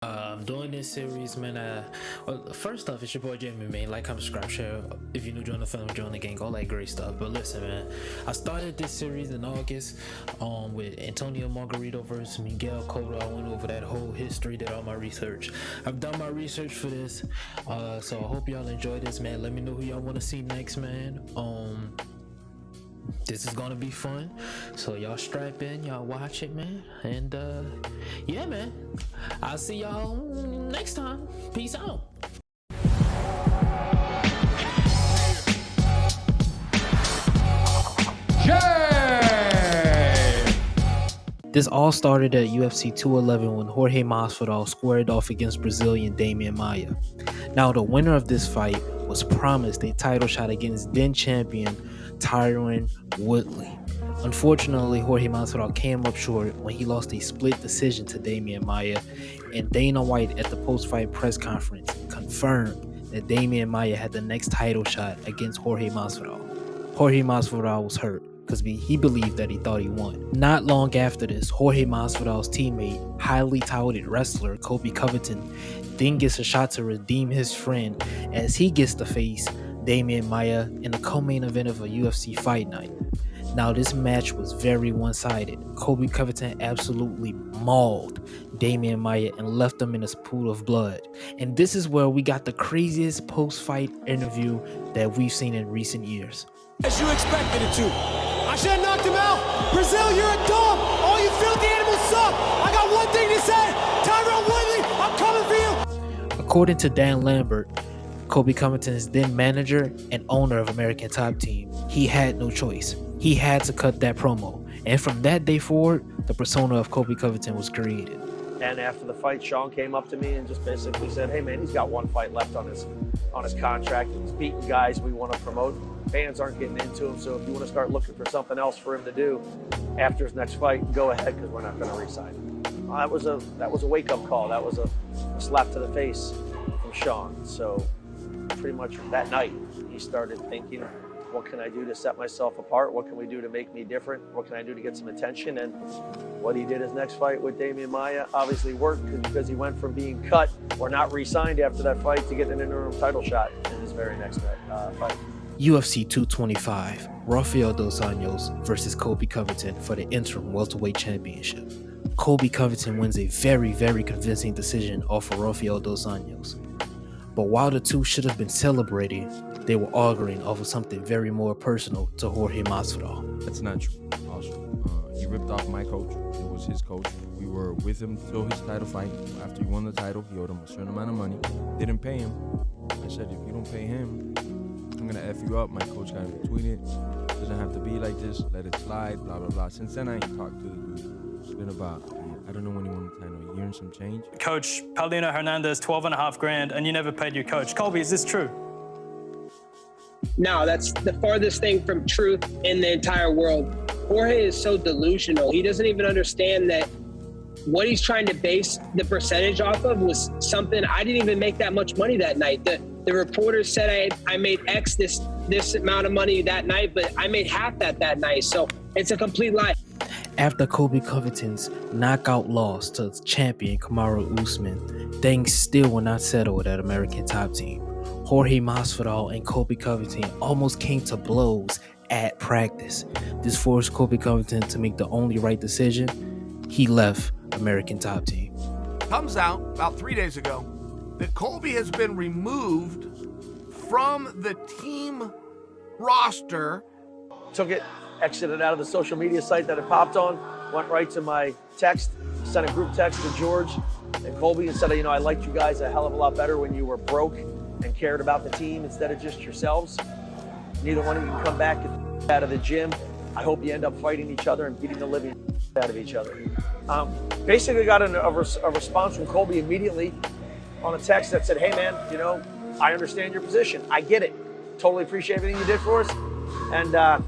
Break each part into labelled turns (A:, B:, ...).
A: I'm doing this series, man. Well, first off, it's your boy Jamie, man. Like, comment, subscribe, share. If you're new, join the film, join the gang, all that great stuff. But listen, man, I started this series in August, with Antonio Margarito versus Miguel Cotto. I went over that whole history, did all my research. I've done my research for this, so I hope y'all enjoy this, man. Let me know who y'all want to see next, man. This is gonna be fun, so y'all strap in, y'all watch it, man. And yeah, man, I'll see y'all next time. Peace out. This all started at UFC 211 when Jorge Masvidal squared off against Brazilian Demian Maia. Now, the winner of this fight was promised a title shot against then champion Tyron Woodley. Unfortunately, Jorge Masvidal came up short when he lost a split decision to Demian Maia, and Dana White at the post-fight press conference confirmed that Demian Maia had the next title shot against Jorge Masvidal. Jorge Masvidal was hurt because he believed that he thought he won. Not long after this, Jorge Masvidal's teammate, highly touted wrestler Colby Covington, then gets a shot to redeem his friend as he gets to face Demian Maia in the co-main event of a UFC fight night. Now, this match was very one-sided. Colby Covington absolutely mauled Demian Maia and left him in a pool of blood. And this is where we got the craziest post-fight interview that we've seen in recent years.
B: As you expected it to. I should have knocked him out. Brazil, you're a dog. All you filthy animals suck. I got one thing to say. Tyron Woodley, I'm coming for you.
A: According to Dan Lambert, Colby Covington's then manager and owner of American Top Team, he had no choice. He had to cut that promo. And from that day forward, the persona of Colby Covington was created.
C: And after the fight, Sean came up to me and just basically said, hey man, he's got one fight left on his contract. He's beating guys we want to promote. Fans aren't getting into him, so if you want to start looking for something else for him to do after his next fight, go ahead, because we're not going to re-sign him. That was a wake-up call. That was a slap to the face from Sean. So pretty much that night, he started thinking, what can I do to set myself apart? What can we do to make me different? What can I do to get some attention? And what he did his next fight with Demian Maia obviously worked because he went from being cut or not re-signed after that fight to getting an interim title shot in his very next fight.
A: UFC 225, Rafael dos Anjos versus Colby Covington for the interim welterweight championship. Colby Covington wins a very, very convincing decision off of Rafael dos Anjos. But while the two should have been celebrating, they were arguing over something very more personal to Jorge Masvidal.
D: That's not true. Also, he ripped off my coach. It was his coach. We were with him till his title fight. After he won the title, he owed him a certain amount of money. Didn't pay him. I said, if you don't pay him, I'm gonna F you up. My coach got him to tweet it. Doesn't have to be like this. Let it slide. Blah blah blah. Since then, I ain't talked to the dude. It's been about, I don't know when he won the title, a year and some change.
E: Coach Paulino Hernandez, 12.5 grand, and you never paid your coach. Colby, is this true?
F: No, that's the farthest thing from truth in the entire world. Jorge is so delusional. He doesn't even understand that what he's trying to base the percentage off of was something. I didn't even make that much money that night. The reporters said I made X this amount of money that night, but I made half that night. So it's a complete lie.
A: After Colby Covington's knockout loss to champion Kamaru Usman, things still were not settled at American Top Team. Jorge Masvidal and Colby Covington almost came to blows at practice. This forced Colby Covington to make the only right decision. He left American Top Team.
G: Comes out about 3 days ago that Colby has been removed from the team roster.
C: Took it, exited out of the social media site that it popped on, went right to my text, sent a group text to George and Colby and said, I liked you guys a hell of a lot better when you were broke and cared about the team instead of just yourselves. Neither one of you can come back out of the gym. I hope you end up fighting each other and beating the living out of each other. Basically got a response from Colby immediately on a text that said, hey man, I understand your position. I get it. Totally appreciate everything you did for us. And, I'll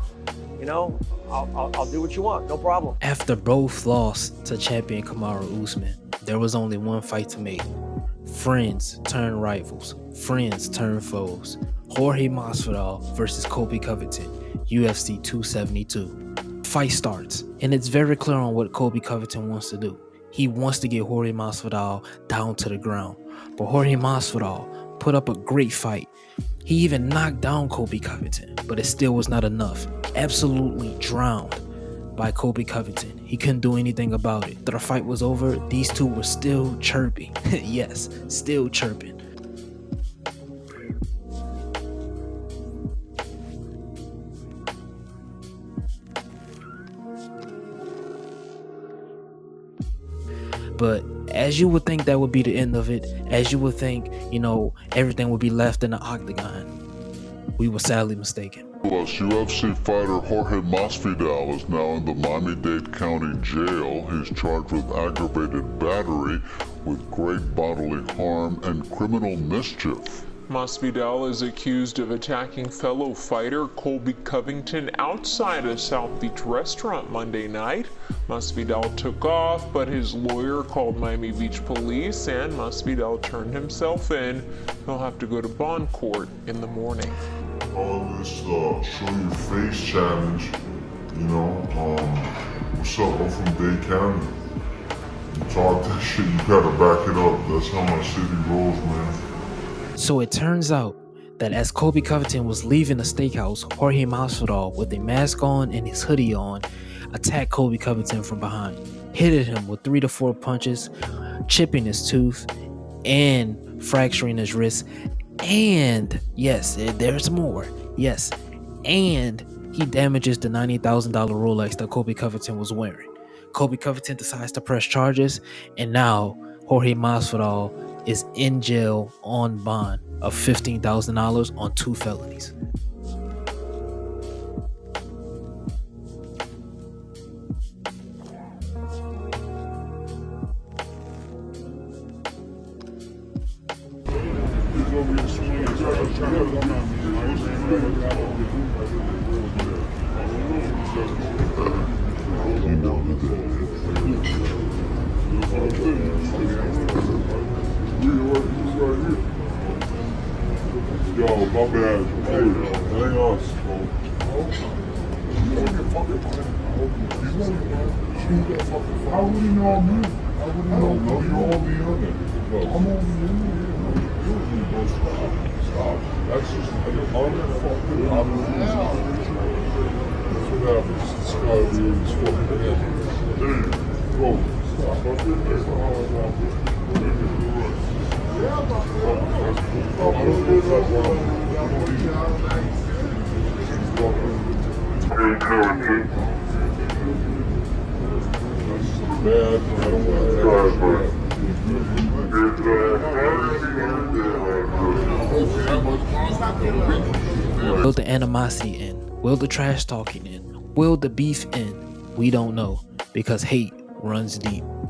C: do what you want. No problem.
A: After both lost to champion Kamaru Usman, there was only one fight to make. Friends turn rivals. Friends turn foes. Jorge Masvidal versus Colby Covington, UFC 272. Fight starts, and it's very clear on what Colby Covington wants to do. He wants to get Jorge Masvidal down to the ground. But Jorge Masvidal put up a great fight. He even knocked down Colby Covington, but it still was not enough. Absolutely drowned by Colby Covington. He couldn't do anything about it. After the fight was over, these two were still chirping. Yes, still chirping. But as you would think that would be the end of it, as you would think, everything would be left in the octagon, we were sadly mistaken.
H: UFC fighter Jorge Masvidal is now in the Miami-Dade County Jail. He's charged with aggravated battery with great bodily harm and criminal mischief.
I: Masvidal is accused of attacking fellow fighter Colby Covington outside a South Beach restaurant Monday night. Masvidal took off, but his lawyer called Miami Beach police and Masvidal turned himself in. He'll have to go to bond court in the morning.
H: On this show your face challenge, what's up? I'm from Dade County. You talk that shit, you gotta back it up. That's how my city rolls, man.
A: So it turns out that as Colby Covington was leaving the steakhouse, Jorge Masvidal, with a mask on and his hoodie on, attacked Colby Covington from behind, hit him with 3 to 4 punches, chipping his tooth and fracturing his wrist. And yes, there's more. Yes, and he damages the $90,000 Rolex that Colby Covington was wearing. Colby Covington decides to press charges, and now Jorge Masvidal is in jail on bond of $15,000 on 2 felonies.
H: Yo, my bad. Hey, that ain't us, bro. How would he know me? How would he know me? You're on the other. I'm on the other. Stop. That's just unfucking obvious. That's what happens. This guy really is fucking heavy. Hey, bro.
A: Will the animosity end? Will the trash talking end? Will the beef end? We don't know, because hate runs deep.